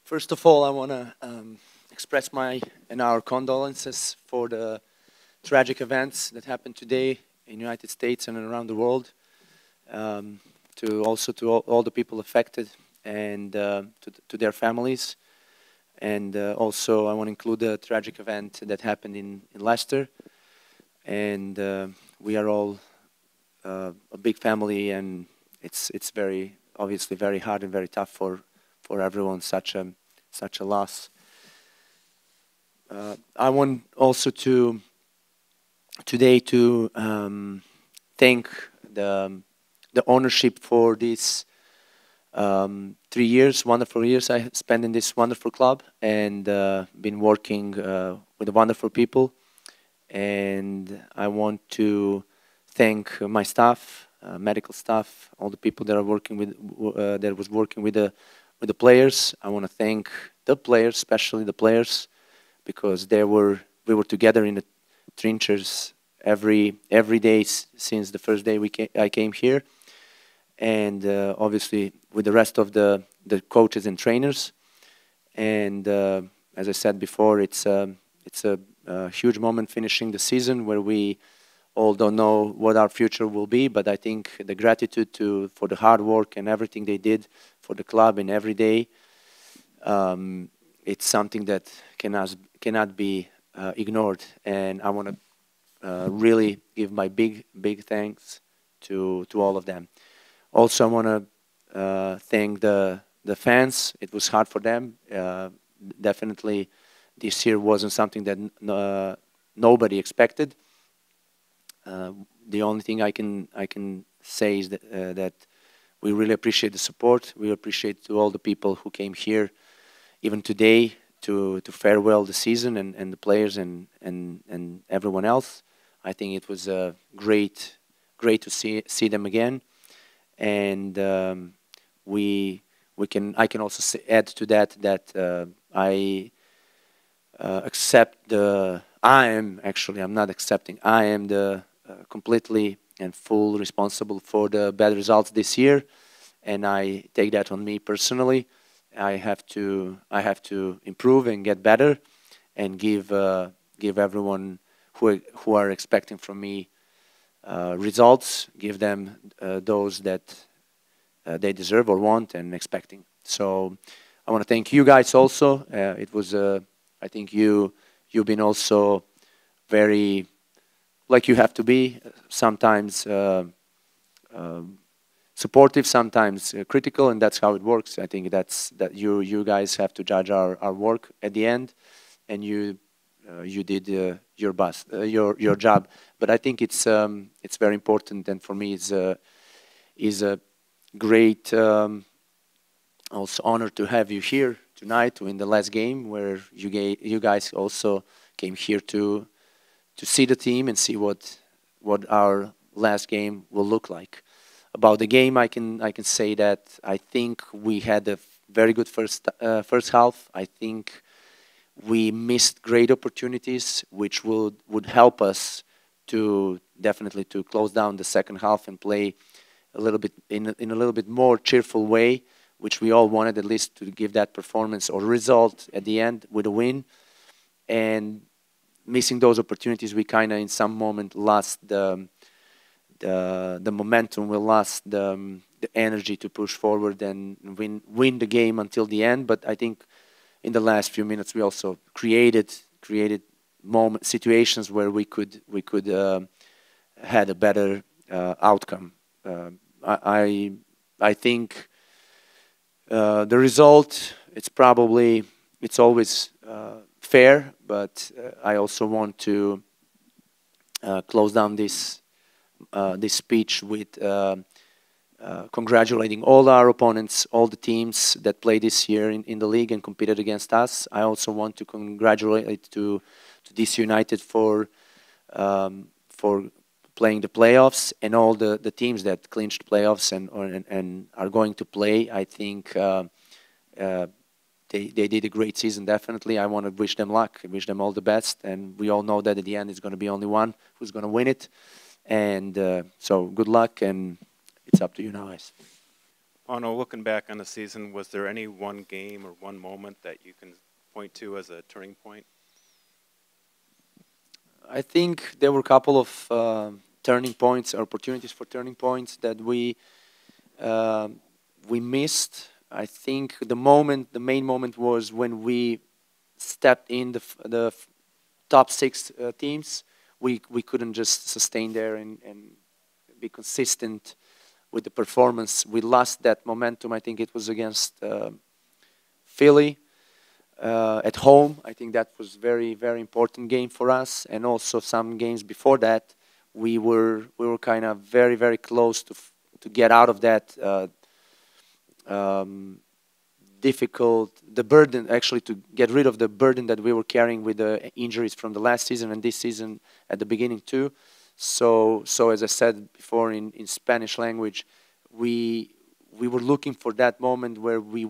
First of all, I want to express my and our condolences for the tragic events that happened today in the United States and around the world. To all the people affected and to their families. And also, I want to include the tragic event that happened in Leicester. And we are all a big family, and it's very obviously very hard and very tough for everyone, such a loss. I want also today to thank the ownership for these 3 years, wonderful years I spent in this wonderful club, and been working with wonderful people. And I want to thank my staff, medical staff, all the people that are working with that was working with the players. I want to thank the players, especially the players, because we were together in the trenches every day since the first day I came here, and obviously with the rest of the coaches and trainers. And as I said before, it's a huge moment finishing the season where we all don't know what our future will be, but I think the gratitude for the hard work and everything they did for the club and every day, it's something that cannot be ignored. And I want to really give my big thanks to all of them. Also, I want to thank the fans. It was hard for them. Definitely, this year wasn't something that nobody expected. The only thing I can say is that we really appreciate the support. We appreciate to all the people who came here, even today, to farewell the season and the players and everyone else. I think it was great to see them again. And I can also add to that I accept I'm not accepting. I am the completely and full responsible for the bad results this year, and I take that on me personally. I have to improve and get better, and give everyone who are expecting from me results, give them those that they deserve or want and expecting. So I want to thank you guys also. It was I think you've been also very, like you have to be, sometimes supportive, sometimes critical, and that's how it works. I think that you guys have to judge our work at the end, and you did your best, your job. But I think it's very important, and for me is a great also honor to have you here tonight in the last game, where you guys also came here to see the team and see what our last game will look like. About the game, I can say that I think we had a very good first half. I think we missed great opportunities, which would help us to definitely to close down the second half and play a little bit in a little bit more cheerful way, which we all wanted, at least to give that performance or result at the end with a win. And missing those opportunities, we kind of in some moment lost the momentum, we lost the energy to push forward and win the game until the end. But I think in the last few minutes we also created situations where we could had a better outcome. I think the result, it's always fair, but I also want to close down this speech with congratulating all our opponents, all the teams that played this year in the league and competed against us. I also want to congratulate to DC United for playing the playoffs, and all the teams that clinched playoffs and are going to play. I think they did a great season, definitely. I want to wish them luck, wish them all the best, and we all know that at the end it's going to be only one who's going to win it. And so good luck, and it's up to you now, guys. Arno, looking back on the season, was there any one game or one moment that you can point to as a turning point? I think there were a couple of turning points, opportunities for turning points that uh, we missed. I think the main moment was when we stepped in the top six teams. We couldn't just sustain there and be consistent with the performance. We lost that momentum. I think it was against Philly at home. I think that was very important game for us, and also some games before that, we were kind of very close to get out of that um, difficult the burden actually to get rid of the burden that we were carrying with the injuries from the last season and this season at the beginning too. So as I said before in Spanish language, we we were looking for that moment where we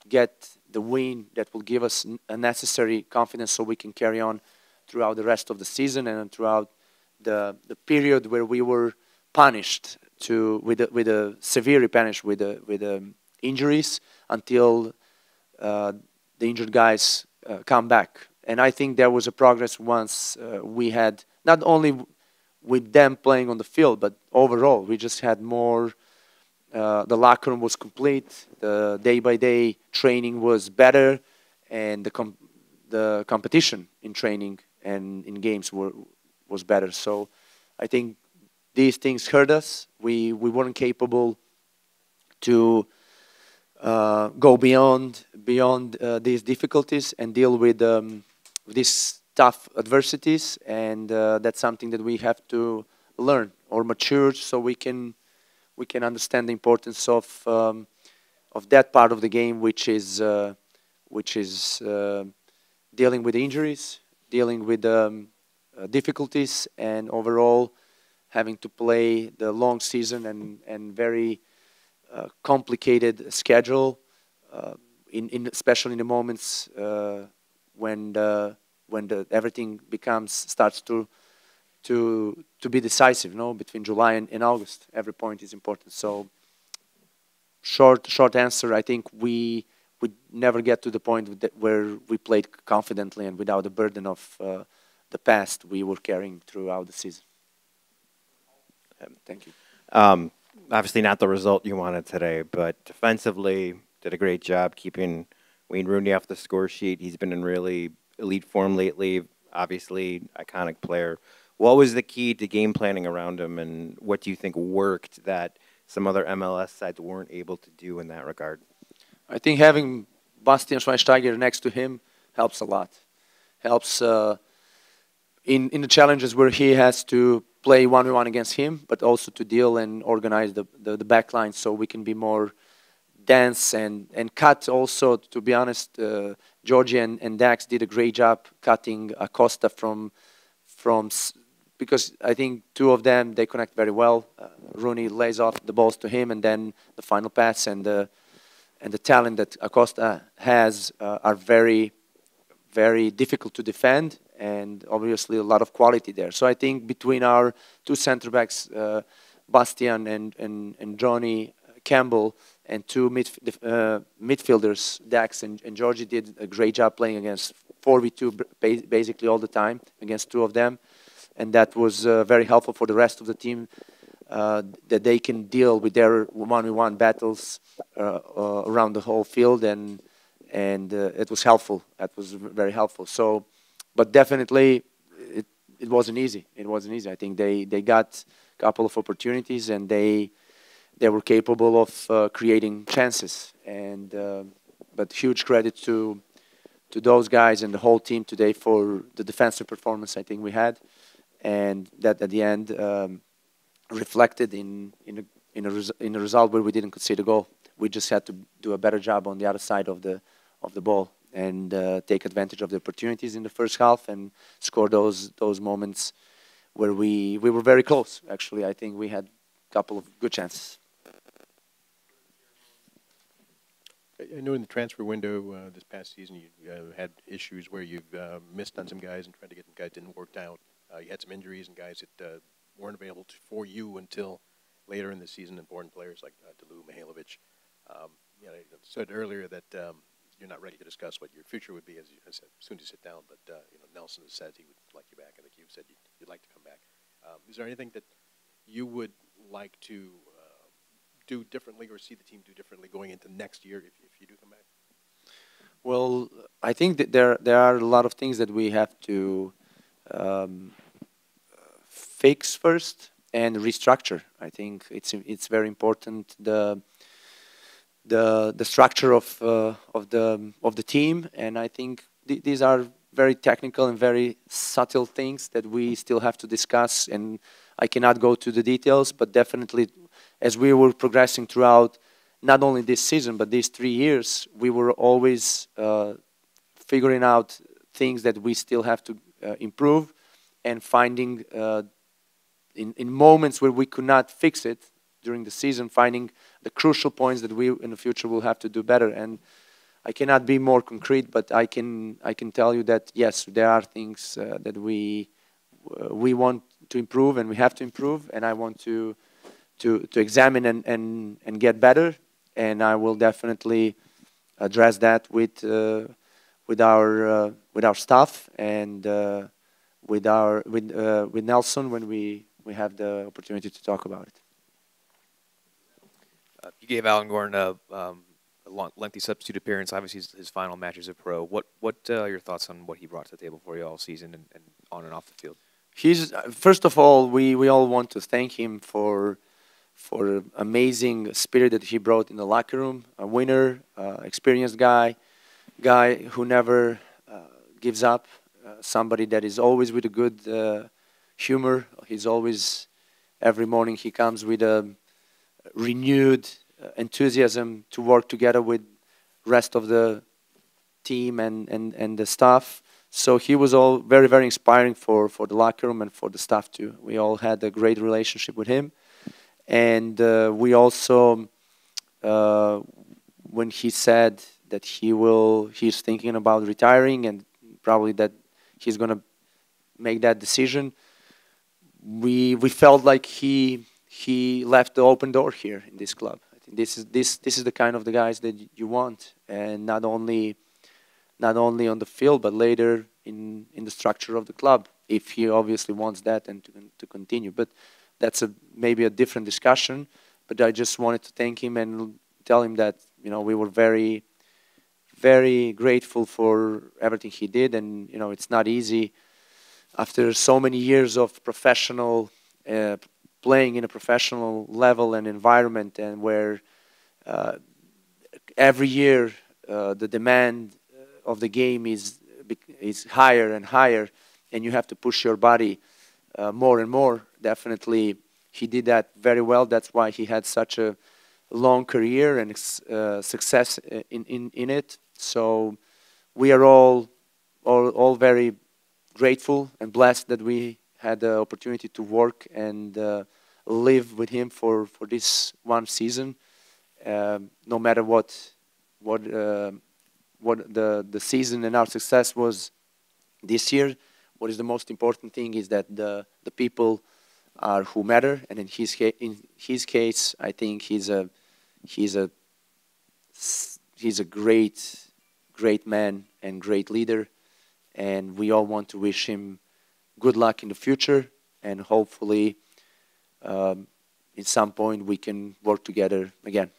get the win that will give us a necessary confidence so we can carry on throughout the rest of the season and throughout the period where we were punished with a severely punished with the injuries until the injured guys come back. And I think there was a progress once we had not only with them playing on the field, but overall we just had more. The locker room was complete. The day-by-day training was better, and the competition in training and in games was better. So I think these things hurt us. We weren't capable to go beyond these difficulties and deal with these tough adversities, and that's something that we have to learn or mature so we can understand the importance of that part of the game, which is dealing with injuries, dealing with difficulties, and overall having to play the long season and very complicated schedule, especially in the moments when everything starts to be decisive. No, between July and August, every point is important. So short answer. I think we would never get to the point where we played confidently and without the burden of the past we were carrying throughout the season. Thank you. Um, Obviously, not the result you wanted today, but defensively, did a great job keeping Wayne Rooney off the score sheet. He's been in really elite form lately. Obviously, iconic player. What was the key to game planning around him, and what do you think worked that some other MLS sides weren't able to do in that regard? I think having Bastian Schweinsteiger next to him helps a lot. Helps in the challenges where he has to play one-on-one against him, but also to deal and organize the back line so we can be more dense and cut also. To be honest, Georgie and Dax did a great job cutting Acosta from because I think two of them, they connect very well. Rooney lays off the balls to him, and then the final pass and the talent that Acosta has are very difficult to defend, and obviously a lot of quality there. So I think between our two center backs, Bastian and Johnny Campbell, and two midfielders, Dax and Georgie, did a great job playing against 4v2 basically all the time against two of them, and that was very helpful for the rest of the team, that they can deal with their one-on-one battles around the whole field, and it was helpful. That was very helpful. So, but definitely, it wasn't easy. It wasn't easy. I think they got a couple of opportunities, and they were capable of creating chances. And but huge credit to those guys and the whole team today for the defensive performance I think we had, and that at the end reflected in a result where we didn't concede a goal. We just had to do a better job on the other side of the ball and take advantage of the opportunities in the first half and score those moments where we were very close. Actually, I think we had a couple of good chances. I know in the transfer window this past season you had issues where you've missed on some guys and tried to get them guys didn't work out. You had some injuries and guys that weren't available for you until later in the season, important players like Delu, Mihailovic. You said earlier that you're not ready to discuss what your future would be as soon as you sit down, but Nelson has said he would like you back. I think you've said you'd like to come back. Is there anything that you would like to do differently or see the team do differently going into next year if you do come back? Well, I think that there are a lot of things that we have to um, fix first and restructure. I think it's very important the structure of the team, and I think these are very technical and very subtle things that we still have to discuss, and I cannot go to the details, but definitely as we were progressing throughout not only this season but these 3 years, we were always figuring out things that we still have to improve, and finding in moments where we could not fix it during the season, finding the crucial points that we in the future will have to do better. And I cannot be more concrete, but I can tell you that yes, there are things that we want to improve and we have to improve, and I want to examine and get better, and I will definitely address that with our staff and with Nelson when we have the opportunity to talk about it. You gave Alan Gordon a lengthy substitute appearance. Obviously, his final match as a pro. What are your thoughts on what he brought to the table for you all season and on and off the field? He's first of all, we all want to thank him for amazing spirit that he brought in the locker room. A winner, experienced guy who never gives up. Somebody that is always with a good humor. He's always, every morning he comes with a renewed enthusiasm to work together with rest of the team and the staff. So he was all very, very inspiring for the locker room and for the staff too. We all had a great relationship with him. And we also, when he said that he's thinking about retiring and probably that he's going to make that decision, we felt like he left the open door here in this club. I think this is the kind of the guys that you want, and not only on the field, but later in the structure of the club, if he obviously wants that and to continue. But that's maybe a different discussion. But I just wanted to thank him and tell him that we were very, very grateful for everything he did, and it's not easy after so many years of professional playing in a professional level and environment, and where every year the demand of the game is higher and higher, and you have to push your body more and more. Definitely, he did that very well. That's why he had such a long career and success in it. So we are all very grateful and blessed that we had the opportunity to work and live with him for this one season. No matter what the season and our success was this year, what is the most important thing is that the people are who matter. And in his case, I think he's a great man and great leader, and we all want to wish him good luck in the future, and hopefully in some point we can work together again.